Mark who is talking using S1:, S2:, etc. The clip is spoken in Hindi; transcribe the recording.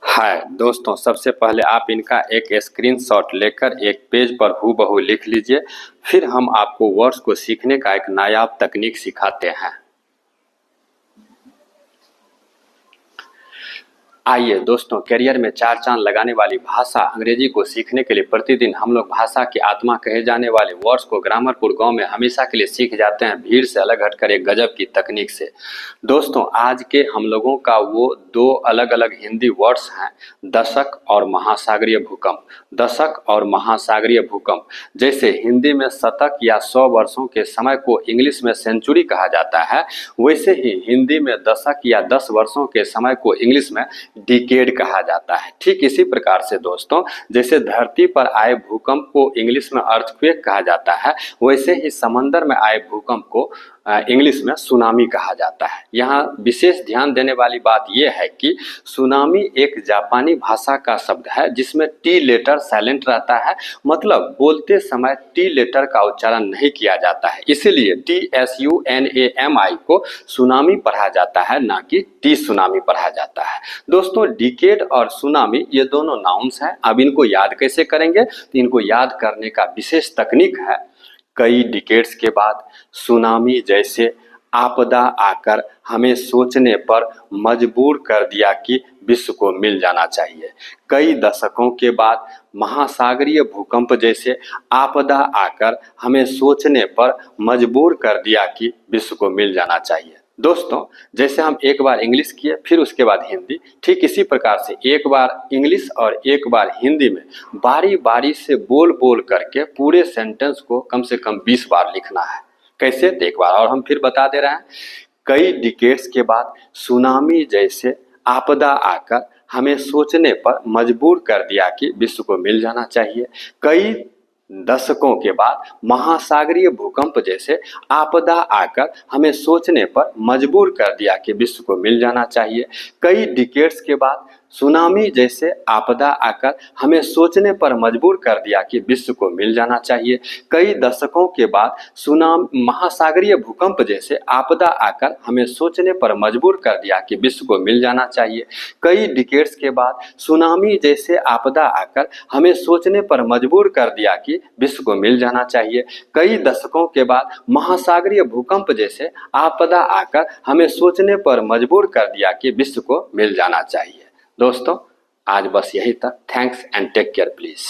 S1: हाय दोस्तों, सबसे पहले आप इनका एक स्क्रीनशॉट लेकर एक पेज पर हूबहू लिख लीजिए। फिर हम आपको वर्ड्स को सीखने का एक नायाब तकनीक सिखाते हैं। आइए दोस्तों, करियर में चार चांद लगाने वाली भाषा अंग्रेजी को सीखने के लिए प्रतिदिन हम लोग भाषा की आत्मा कहे जाने वाले वर्ड्स को ग्रामरपुर गांव में हमेशा के लिए सीख जाते हैं, भीड़ से अलग हटकर एक गजब की तकनीक से। दोस्तों, आज के हम लोगों का वो दो अलग अलग हिंदी वर्ड्स हैं, दशक और महासागरीय भूकंप। दशक और महासागरीय भूकंप, जैसे हिंदी में शतक या 100 वर्षों के समय को इंग्लिश में सेंचुरी कहा जाता है, वैसे ही हिंदी में दशक या 10 वर्षों के समय को इंग्लिश में डिकेड कहा जाता है। ठीक इसी प्रकार से दोस्तों, जैसे धरती पर आए भूकंप को इंग्लिश में अर्थक्वेक कहा जाता है, वैसे ही समंदर में आए भूकंप को इंग्लिश में सुनामी कहा जाता है। यहाँ विशेष ध्यान देने वाली बात यह है कि सुनामी एक जापानी भाषा का शब्द है जिसमें टी लेटर साइलेंट रहता है, मतलब बोलते समय टी लेटर का उच्चारण नहीं किया जाता है, इसीलिए TSUNAMI को सुनामी पढ़ा जाता है, ना कि टी सुनामी पढ़ा जाता है। दोस्तों, डिकेड और सुनामी ये दोनों नाउन्स हैं। अब इनको याद कैसे करेंगे? तो इनको याद करने का विशेष तकनीक है, कई डिकेड्स के बाद सुनामी जैसे आपदा आकर हमें सोचने पर मजबूर कर दिया कि विश्व को मिल जाना चाहिए। कई दशकों के बाद महासागरीय भूकंप जैसे आपदा आकर हमें सोचने पर मजबूर कर दिया कि विश्व को मिल जाना चाहिए। दोस्तों, जैसे हम एक बार इंग्लिश किए फिर उसके बाद हिंदी, ठीक इसी प्रकार से एक बार इंग्लिश और एक बार हिंदी में बारी बारी से बोल बोल करके पूरे सेंटेंस को कम से कम 20 बार लिखना है। कैसे? तो एक बार और हम फिर बता दे रहे हैं, कई डिकेड्स के बाद सुनामी जैसे आपदा आकर हमें सोचने पर मजबूर कर दिया कि विश्व को मिल जाना चाहिए। कई दशकों के बाद महासागरीय भूकंप जैसे आपदा आकर हमें सोचने पर मजबूर कर दिया कि विश्व को मिल जाना चाहिए। कई डिकेड्स के बाद सुनामी जैसे आपदा आकर हमें सोचने पर मजबूर कर दिया कि विश्व को मिल जाना चाहिए। कई दशकों के बाद महासागरीय भूकंप जैसे आपदा आकर हमें सोचने पर मजबूर कर दिया कि विश्व को मिल जाना चाहिए। कई डिकेड्स के बाद सुनामी जैसे आपदा आकर हमें सोचने पर मजबूर कर दिया कि विश्व को मिल जाना चाहिए। कई दशकों के बाद महासागरीय भूकंप जैसे आपदा आकर हमें सोचने पर मजबूर कर दिया कि विश्व को मिल जाना चाहिए। दोस्तों, आज बस यही तक। Thanks and take care please.